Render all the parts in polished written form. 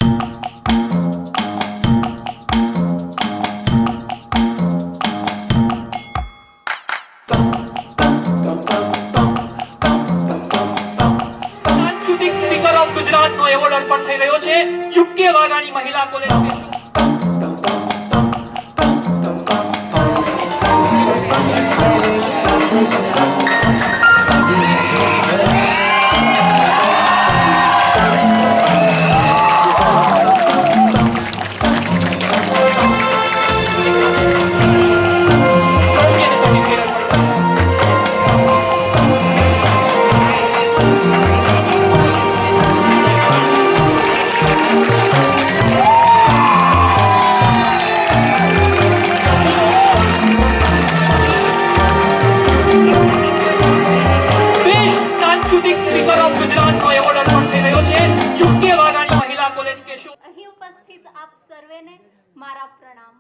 સાંસ્કૃતિક speaker of ગુજરાતનો award અર્પણ થઈ રહ્યો છે યુકે વાઘાણી મહિલા કોલેજ. મારા પ્રણામ.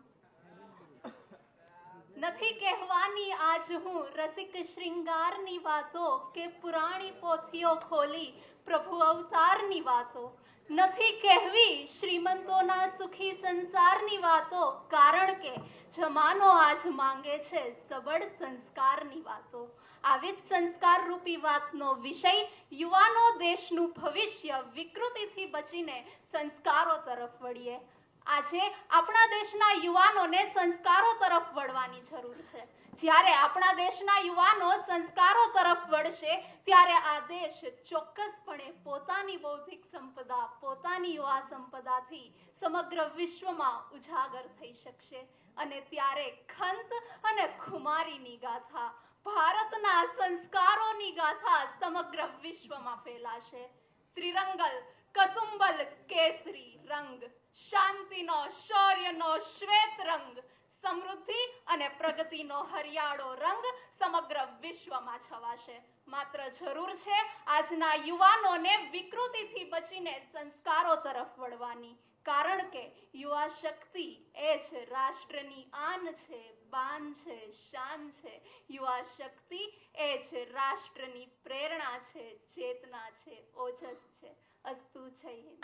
નથી કહેવાની આજ હું રસિક શ્રૃંગારની વાતો કે પુરાણી પોથીઓ ખોલી પ્રભુ અવતારની વાતો. નથી કહેવી શ્રીમંતોના સુખી સંસારની વાતો, કારણ કે જમાનો આજ માંગે છે સબળ સંસ્કારની વાતો. આવી જ સંસ્કાર રૂપી વાતનો વિષય યુવાનો દેશનું ભવિષ્ય વિકૃતિથી બચીને સંસ્કારો તરફ વળીએ. આજે આપણા દેશના યુવાનોને સંસ્કારો તરફ વળવાની જરૂર છે. જ્યારે આપણા દેશના યુવાનો સંસ્કારો તરફ વળશે ત્યારે આ દેશ ચોક્કસપણે પોતાની બૌદ્ધિક સંપદા, પોતાની યુવા સંપદાથી સમગ્ર વિશ્વમાં ઉજાગર થઈ શકશે. અને ત્યારે ખંત અને ખુમારીની ગાથા, ભારતના સંસ્કારોની ગાથા સમગ્ર વિશ્વમાં ફેલાશે. ત્રિરંગલ કસુંબલ કેસરી રંગ, શાંતિનો શૌર્યનો શ્વેત રંગ, સમૃદ્ધિ અને પ્રગતિનો હરિયાળો રંગ સમગ્ર વિશ્વમાં છવાશે. માત્ર જરૂર છે આજના યુવાનોને વિકૃતિથી બચીને સંસ્કારો તરફ વળવાની, કારણ કે યુવા શક્તિ એ જ રાષ્ટ્રની આન છે, બાન છે, શાન છે. યુવા શક્તિ એ જ રાષ્ટ્રની પ્રેરણા છે, ચેતના છે, ઓજસ છે. અસ્તુ. જય હિન્દ.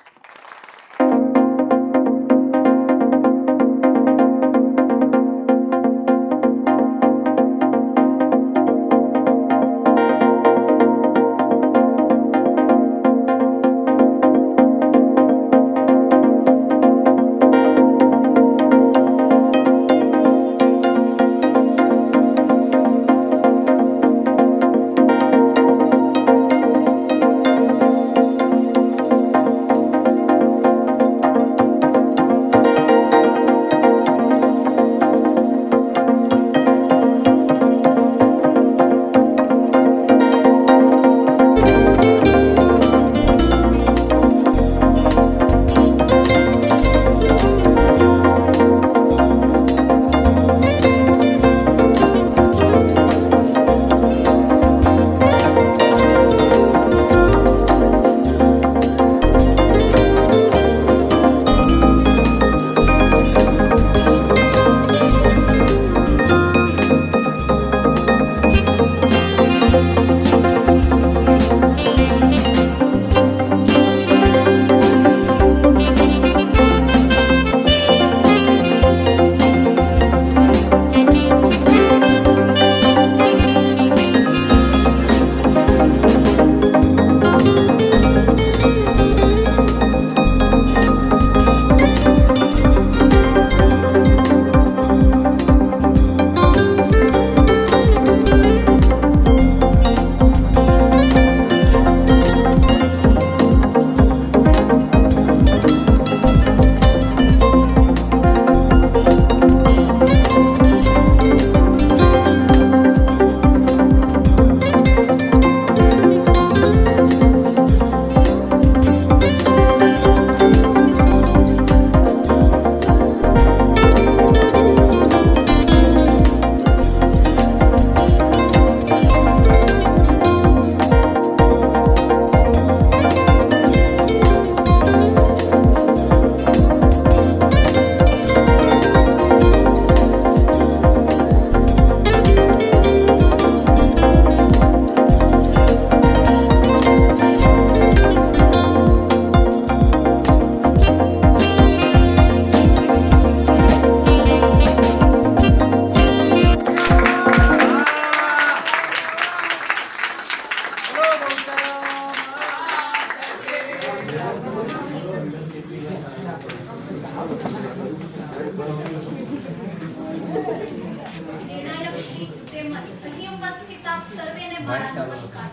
અહીં ઉપસ્થિત આપ સર્વેને મારા નમસ્કાર.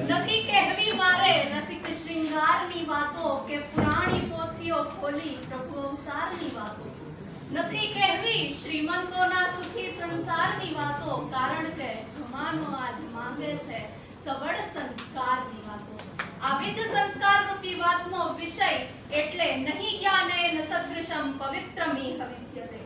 નથી કહેવી મારે રસિક શૃંગારની વાતો કે પુરાણી પોથીઓ ખોલી પ્રભુ અવતારની વાતો. નથી કહેવી શ્રીમંતોના સુખી સંસારની વાતો, કારણ કે જમાનો આજ માંગે છે સબળ સંસ્કારની વાતો. આવી જ સંસ્કાર રૂપી વાતનો વિષય એટલે નહીં જ્ઞાનેન સદૃશમ પવિત્રમિહ વિદ્યતે.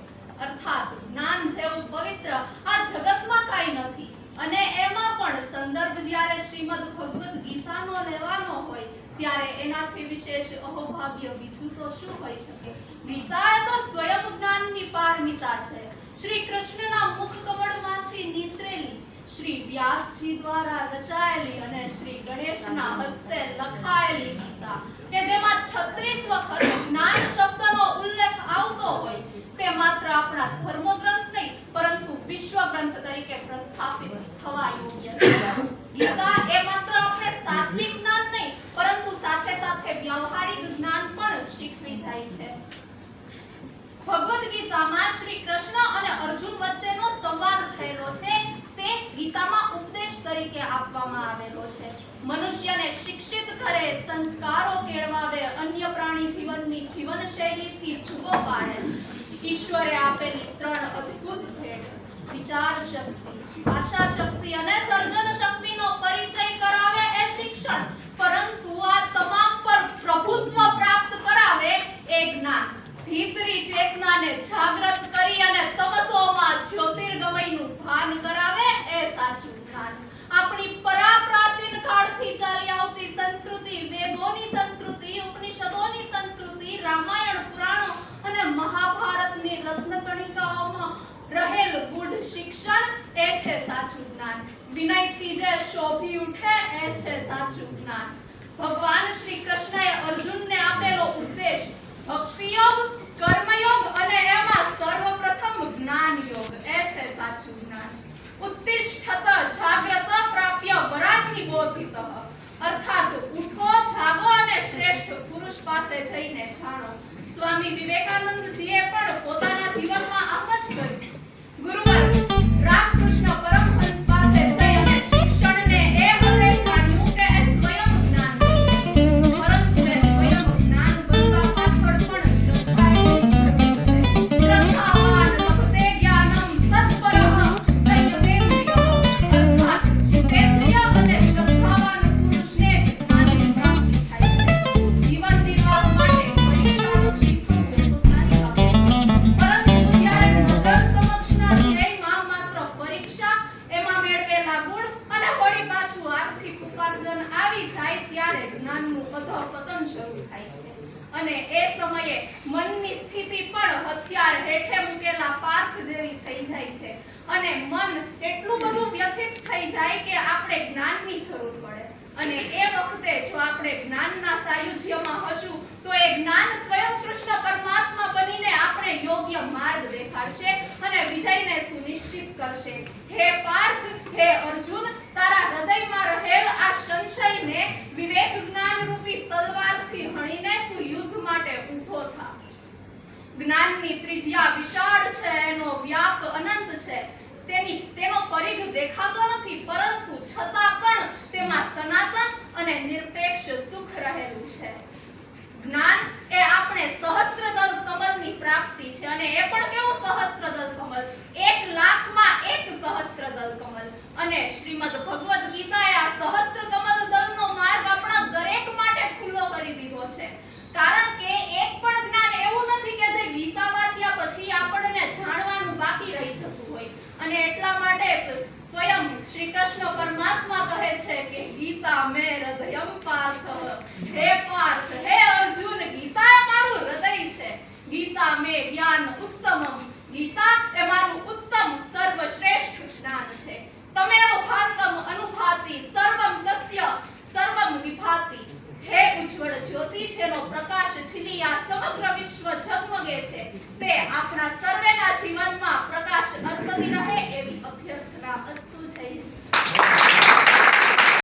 અર્થાત જ્ઞાન જેવું પવિત્ર આ જગતમાં કાંઈ નથી. અને એમાં પણ સંદર્ભ જ્યારે શ્રીમદ ભગવદ ગીતાનો લેવાનો હોય ત્યારે એનાથી વિશેષ અહોભાગ્ય બીજું તો શું હોઈ શકે. ગીતા એ તો સ્વયં જ્ઞાનની પારમિતા છે. શ્રી કૃષ્ણના મુખ કમળમાંથી નીસરેલી, શ્રી વ્યાસજી દ્વારા રચાયેલી અને શ્રી ગણેશના હસ્તે લખાયેલી ગીતા કે જેમાં 36 વખત જ્ઞાન શબ્દનો ઉલ્લેખ આવતો હોય તે માત્ર આપણા ધર્મગ્રંથ નહીં પરંતુ વિશ્વ ગ્રંથ તરીકે પ્રસ્થાપિત થવા યોગ્ય છે. ગીતા એ માત્ર આપણે તાત્વિક જ્ઞાન નહીં પરંતુ સાથે સાથે વ્યવહારિક જ્ઞાન પણ શીખવી જાય છે. ભગવદ ગીતામાં શ્રી કૃષ્ણ અને અર્જુન વચ્ચેનો સંવાદ થયેલો છે તે ગીતામાં ઉપદેશ તરીકે આપવામાં આવેલો છે. મનુષ્યને શિક્ષિત કરે, સંસ્કારો કેળવાવે, અન્ય પ્રાણી જીવનની જીવનશૈલીથી જુદો પાડે. ઈશ્વરે આપેલી 3 અદ્ભુત ભેટ વિચાર શક્તિ, ભાષા શક્તિ અને સર્જન શક્તિનો પરિચય કરાવે એ શિક્ષણ, પરંતુ આ તમામ પર પ્રભુત્વ પ્રાપ્ત કરાવે એ જ્ઞાન. ભીતરી ચેતનાને જાગૃત કરી અને તમસોમાં જ્યોતિર્ગમયનું ભાન કરાવે એ સાચું જ્ઞાન. આપણી પ્રાચીન કાળથી ચાલી આવતી સંસ્કૃતિ, વેદોની સંસ્કૃતિ, ઉપનિષદોની સંસ્કૃતિ, રામાયણ, પુરાણો અને મહાભારતની રત્નકણિકાઓમાં રહેલ ગૂઢ શિક્ષણ એ છે સાચું જ્ઞાન. વિનયથી જે શોભી ઉઠે એ છે સાચું જ્ઞાન. ભગવાન શ્રી કૃષ્ણએ અર્જુનને આપેલો ઉપદેશ ભક્તિ યોગ, કર્મયોગ અને એમાં સર્વપ્રથમ જ્ઞાન યોગ એ છે સાચું જ્ઞાન. ઉત્તિષ્ઠત જાગ્રત પ્રાપ્ય વરાગ્નિ બોધિતઃ. અર્થાત ઉઠો, જાગો અને શ્રેષ્ઠ પુરુષ પાસે જઈને જાણો. સ્વામી વિવેકાનંદજીએ પણ પોતાના જીવનમાં આમ જ કર્યું. ગુરુવર રામકૃષ્ણ પરમહંસ પાસે જઈ અને શિક્ષણને એ હદે જાણ્યું કે એ સ્વયં જ્ઞાન છે. પરંતુ એ સ્વયં જ્ઞાન બનવા પાછળ પણ શ્રદ્ધાની જરૂર છે. શ્રદ્ધાવાન લભતે જ્ઞાનમ તત્પરઃ સંયતેન્દ્રિયઃ. અર્થાત જીતેન્દ્રિય અને શ્રદ્ધાવાન પુરુષને જ જ્ઞાનની પ્રાપ્તિ થાય છે. જીવન નિર્વાહ માટે પરીક્ષાઓ શીખવું એ તો સારી વાત છે. પરંતુ જ્યારે નજર સમક્ષના ધ્યેયમાં માત્ર પરીક્ષા, એમાં મેળવેલા ગુણ અને વળી પાછું આર્થિક ઉપાર્જન આવી જાય ત્યારે જ્ઞાનનું અધઃપતન શરૂ થાય છે. અને એ સમયે મનની સ્થિતિ પણ હથિયાર હેઠે મૂકેલા પાર્થ જેવી થઈ જાય છે. અને મન એટલું બધું વ્યથિત થઈ જાય કે આપણે જ્ઞાનની જરૂર પડે. અને એ વખતે જો આપણે જ્ઞાનના સાયુજ્યમાં હશું તો એ જ્ઞાન સ્વયં કૃષ્ણ પરમાત્મા બનીને આપણે યોગ્ય માર્ગ દેખાડશે અને વિજયને સુનિશ્ચિત કરશે. હે પાર્થ, હે અર્જુન, તારા હૃદયમાં રહેલ આ સંશયને વિવેક જ્ઞાન રૂપી તલવારથી હણીને તું યુદ્ધ માટે ઊભો થા. જ્ઞાનની ત્રિજ્યા વિશાળ છે, એનો વ્યાપ અનંત છે. તેનો પરિઘ દેખાતો નથી પરંતુ છતાં પણ તેમાં સનાતન અને નિરપેક્ષ સુખ રહેલું છે. જ્ઞાન એ આપણે સહસ્ત્રદળ કમલની પ્રાપ્તિ છે. અને એ પણ કેવું સહસ્ત્રદળ કમલ? 1,00,000માં 1 સહસ્ત્રદળ કમલ. અને શ્રીમદ ભગવદ ગીતાએ આ સહસ્ત્ર કમલ દળનો માર્ગ આપણા દરેક માટે ખુલ્લો કરી દીધો છે. કારણ કે એક પણ જ્ઞાન એવું નથી કે જે ગીતા વાંચ્યા પછી આપણને જાણવાનું બાકી રહી જતું હોય. અને એટલા માટે સ્વયં શ્રી કૃષ્ણ પરમાત્મા કહે છે કે ગીતા મે હૃદયમ પાર્થ. હે પાર્થ, હે અર્જુન, ગીતા એ મારું હૃદય છે. ગીતા મે જ્ઞાન ઉત્તમમ. ગીતા એ મારું ઉત્તમ સર્વશ્રેષ્ઠ જ્ઞાન છે. તમેવ ભાંતમ અનુભાતિ સર્વમ તસ્ય સર્વમ વિભાતિ. હે ઉજ્જવળ જ્યોતિ, જેનો પ્રકાશ છીની આ સમગ્ર વિશ્વ ઝગમગે છે, તે આપણા સર્વેના જીવનમાં પ્રકાશ અર્પતી રહે એવી અભ્યર્થના અસ્તુ. જય